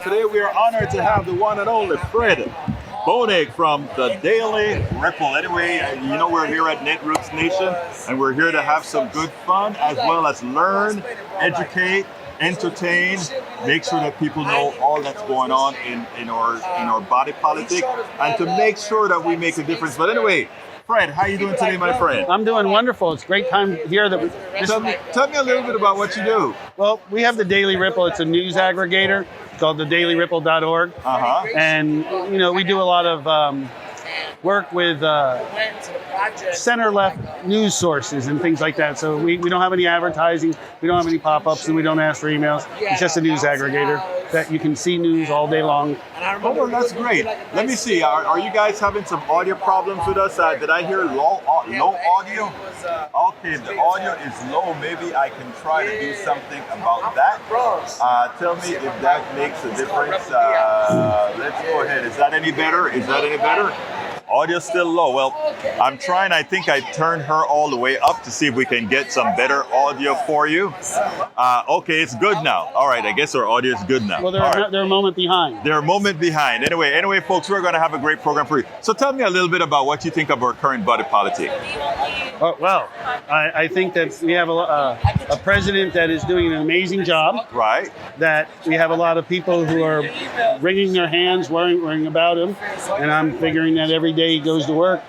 Today we are honored to have the one and only Fred Boenig from the Daily Ripple. Anyway, you know we're here at Netroots Nation, and we're here to have some good fun as well as learn, educate, entertain, make sure that people know all that's going on in our body politic, and to make sure that we make a difference. But anyway, Fred, how are you doing today, my friend? I'm doing wonderful. It's a great time here. Tell me a little bit about what you do. Well, we have the Daily Ripple. It's a news aggregator called thedailyRipple.org. And, you know, we do a lot of work with center-left news sources and things like that. So we don't have any advertising, we don't have any pop-ups, and we don't ask for emails. It's just a news aggregator that you can see news all day long. Oh, well, that's great. Let me see. Are you guys having some audio problems with us? Did I hear low audio? Okay, the audio is low. Maybe I can try to do something about that. Tell me if that makes a difference. Let's go ahead. Is that any better? Audio's still low. Well, I'm trying. I think I turned her all the way up to see if we can get some better audio for you. Okay, it's good now. All right, I guess our audio is good now. Well, they're a moment behind. They're a moment behind. Anyway, folks, we're going to have a great program for you. So tell me a little bit about what you think of our current body politic. Well, I think that we have a president that is doing an amazing job. Right. That we have a lot of people who are wringing their hands, worrying about him. And I'm figuring that every day he goes to work,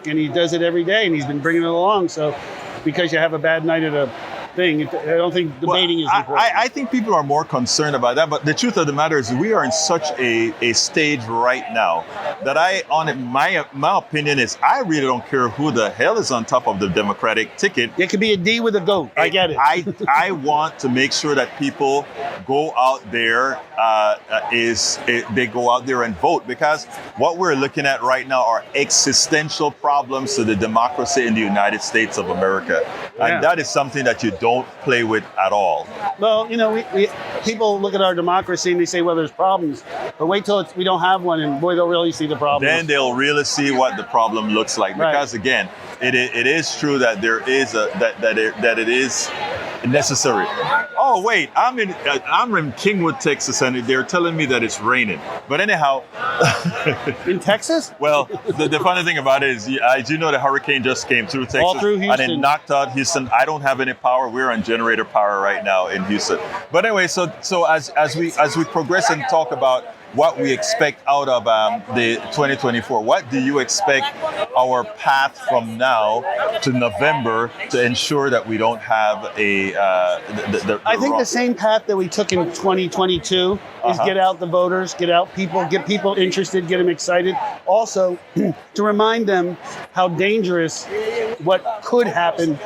and he does it every day, and he's been bringing it along. So because you have a bad night at a thing, I don't think debating is important. I think people are more concerned about that, but the truth of the matter is we are in such a stage right now that my opinion is I really don't care who the hell is on top of the Democratic ticket. It could be a D with a goat. I get it. I want to make sure that people go out there, they go out there and vote, because what we're looking at right now are existential problems to the democracy in the United States of America. Yeah. And that is something that you don't play with at all. Well, you know, we people look at our democracy and they say, well, there's problems. But wait till we don't have one, and boy, they'll really see the problem. Then they'll really see what the problem looks like. Because again, it is true that there is that it is necessary. Oh wait, I'm in Kingwood, Texas, and they're telling me that it's raining. But anyhow, in Texas? Well, the funny thing about it is, as you know, the hurricane just came through Texas, all through Houston, and it knocked out Houston. I don't have any power. We're on generator power right now in Houston. But anyway, so as we progress and talk about what we expect out of the 2024. What do you expect our path from now to November to ensure that we don't have I think the same path that we took in 2022 is get out the voters, get people interested, get them excited. Also, to remind them how dangerous what could happen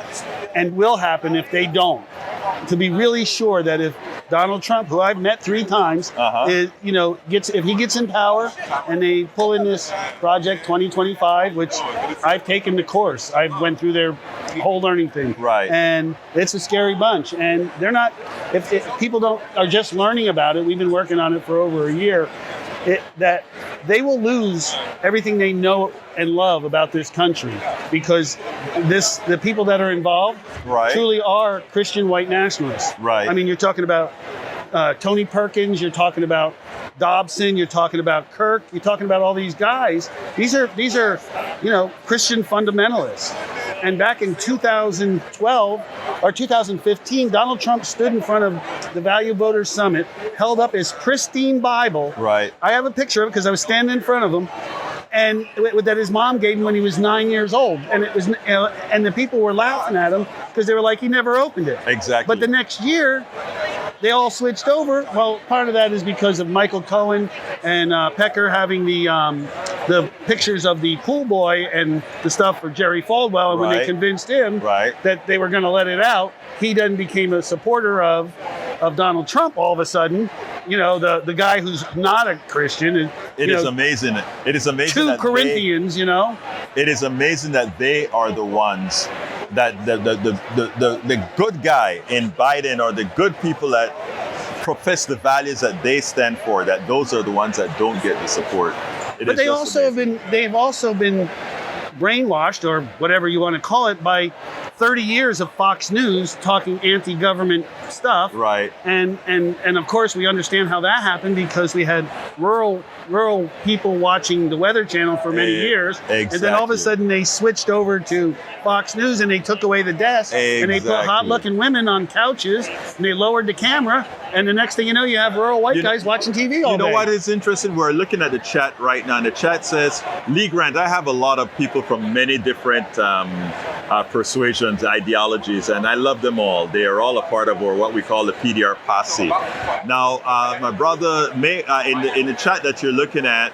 and will happen if they don't. To be really sure that if Donald Trump, who I've met 3 times, if he gets in power and they pull in this Project 2025, which I've taken the course, I went through their whole learning thing, right? And it's a scary bunch, and they're not. If people are just learning about it, we've been working on it for over a year. That they will lose everything they know and love about this country, because the people that are involved truly are Christian white nationalists. Right. I mean, you're talking about Tony Perkins, you're talking about Dobson, you're talking about Kirk, you're talking about all these guys. These are Christian fundamentalists. And back in 2012 or 2015, Donald Trump stood in front of the Value Voters Summit, held up his pristine Bible. Right. I have a picture of it because I was standing in front of him, and that his mom gave him when he was 9 years old. And it was, and the people were laughing at him because they were like, he never opened it. Exactly. But the next year, they all switched over. Well, part of that is because of Michael Cohen and Pecker having the pictures of the pool boy and the stuff for Jerry Falwell. And when they convinced him that they were going to let it out, he then became a supporter of Donald Trump all of a sudden. You know, the guy who's not a Christian. It is amazing. It is amazing. 2 Corinthians, It is amazing that they are the ones that the good guy in Biden, or the good people that profess the values that they stand for, that those are the ones that don't get the support. But they've also been brainwashed, or whatever you want to call it, by 30 years of Fox News talking anti-government stuff. Right. And of course we understand how that happened because we had rural people watching the Weather Channel for many years. Exactly. And then all of a sudden they switched over to Fox News and they took away the desk and they put hot-looking women on couches and they lowered the camera, and the next thing you know, you have rural white guys watching TV all day. You know what is interesting? We're looking at the chat right now, and the chat says, Lee Grant, I have a lot of people from many different persuasions, ideologies, and I love them all. They are all a part of what we call the PDR posse. Now, my brother, in the chat that you're looking at,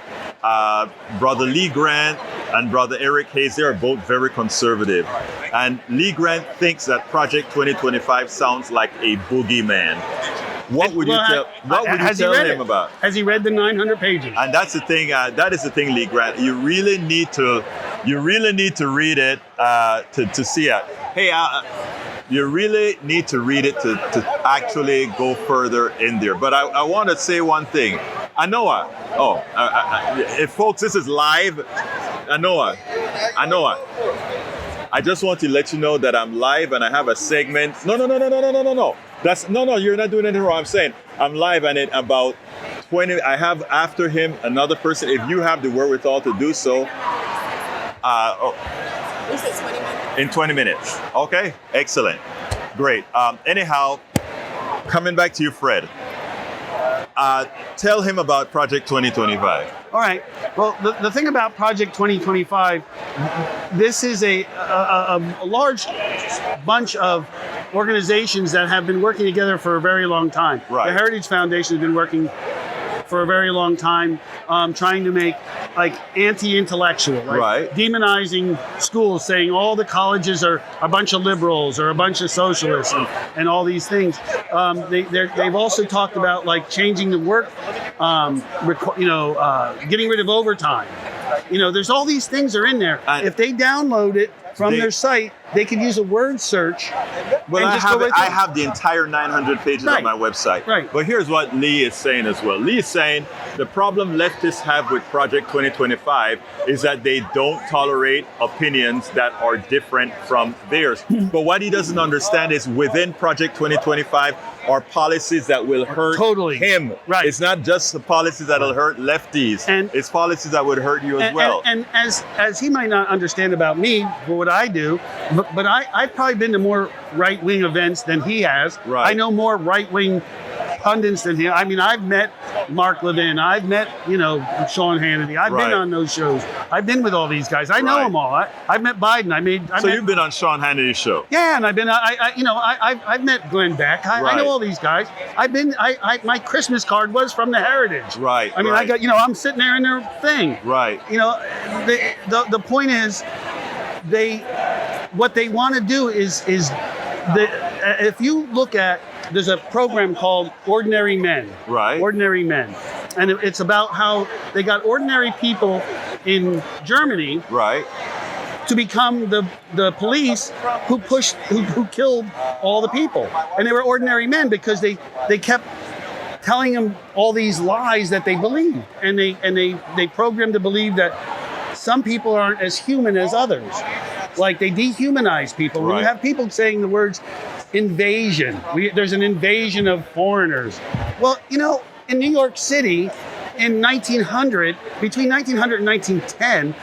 Brother Lee Grant and Brother Eric Hayes, they are both very conservative. And Lee Grant thinks that Project 2025 sounds like a boogeyman. What would you tell him about? Has he read the 900 pages? And that's the thing. That is the thing, Lee Grant. You really need to read it to see it. Hey, you really need to read it to actually go further in there. But I want to say one thing. Anoa. If folks, this is live. Anoa. I just want to let you know that I'm live and I have a segment. No. No, you're not doing anything wrong. I'm saying I'm live and in about 20, I have after him another person. If you have the wherewithal to do so. You said 20 minutes? In 20 minutes. Okay, excellent. Great. Anyhow, coming back to you, Fred. Tell him about Project 2025. All right. Well, the thing about Project 2025, this is a large bunch of organizations that have been working together for a very long time. Right. The Heritage Foundation has been working for a very long time, trying to make like anti-intellectual, right? Demonizing schools, saying all the colleges are a bunch of liberals or a bunch of socialists and all these things. They've also talked about like changing the work, getting rid of overtime. There's all these things are in there. If they download it from their site, they can use a word search. Well, I have the entire 900 pages on my website. Right. But here's what Lee is saying as well. Lee is saying the problem leftists have with Project 2025 is that they don't tolerate opinions that are different from theirs. But what he doesn't understand is within Project 2025 are policies that will hurt him. Right. It's not just the policies that will hurt lefties. It's policies that would hurt you as well. And as he might not understand about me for what I do, but I've probably been to more right-wing events than he has. Right. I know more right-wing pundits than him. I mean, I've met Mark Levin. I've met, Sean Hannity. I've been on those shows. I've been with all these guys. I know them all. I've met Biden. You've been on Sean Hannity's show. Yeah, and I've been. I've met Glenn Beck. I know all these guys. My Christmas card was from the Heritage. Right. I mean, I got. I'm sitting there in their thing. Right. The point is, what they want to do is if you look at, there's a program called Ordinary Men. Right. Ordinary Men. And it's about how they got ordinary people in Germany. Right. To become the police who killed all the people. And they were ordinary men because they kept telling them all these lies that they believed. And they programmed to believe that some people aren't as human as others. Like they dehumanize people. When you have people saying the words invasion, there's an invasion of foreigners. Well, in New York City in 1900, between 1900 and 1910,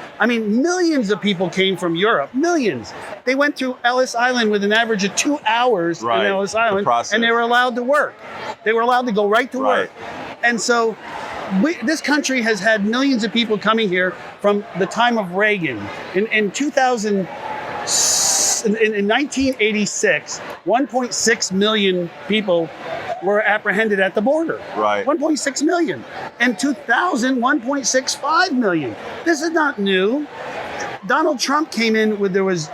millions of people came from Europe, millions. They went through Ellis Island with an average of 2 hours in Ellis Island, and they were allowed to work. They were allowed to go right to work. And so this country has had millions of people coming here from the time of Reagan. In 1986, 1.6 million people were apprehended at the border. Right. 1.6 million. In 2000, 1.65 million. This is not new. Donald Trump came in there was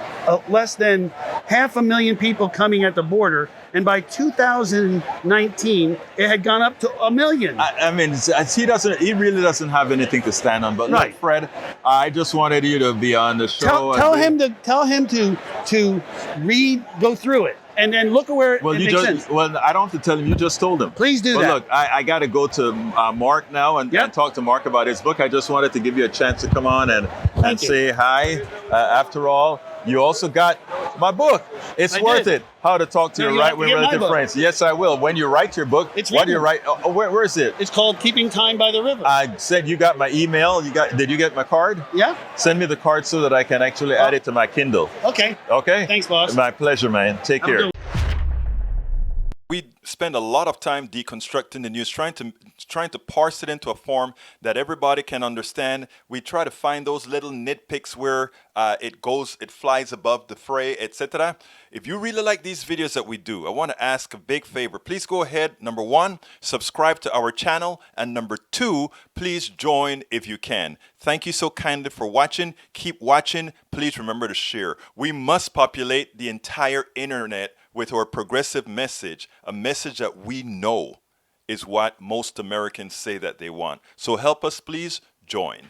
less than 500,000 people coming at the border, and by 2019, it had gone up to 1 million. He really doesn't have anything to stand on. But look, Fred, I just wanted you to be on the show. Tell him to read, go through it. And then look at where it makes sense. Well, I don't have to tell him. You just told him. Please do that. But look, I got to go to Mark now and talk to Mark about his book. I just wanted to give you a chance to come on and say hi. After all, you also got My book. It's worth it. How to talk to your right-wing relative friends. Yes, I will. When you write your book, what do you write? Oh, where is it? It's called Keeping Time by the River. I said you got my email. Did you get my card? Yeah. Send me the card so that I can actually add it to my Kindle. Okay. Okay. Thanks, boss. My pleasure, man. Take care. We spend a lot of time deconstructing the news, trying to parse it into a form that everybody can understand. We try to find those little nitpicks where it flies above the fray, etc. If you really like these videos that we do, I want to ask a big favor. Please go ahead. Number 1, subscribe to our channel. And number 2, please join if you can. Thank you so kindly for watching. Keep watching. Please remember to share. We must populate the entire internet with our progressive message, a message that we know is what most Americans say that they want. So help us, please join.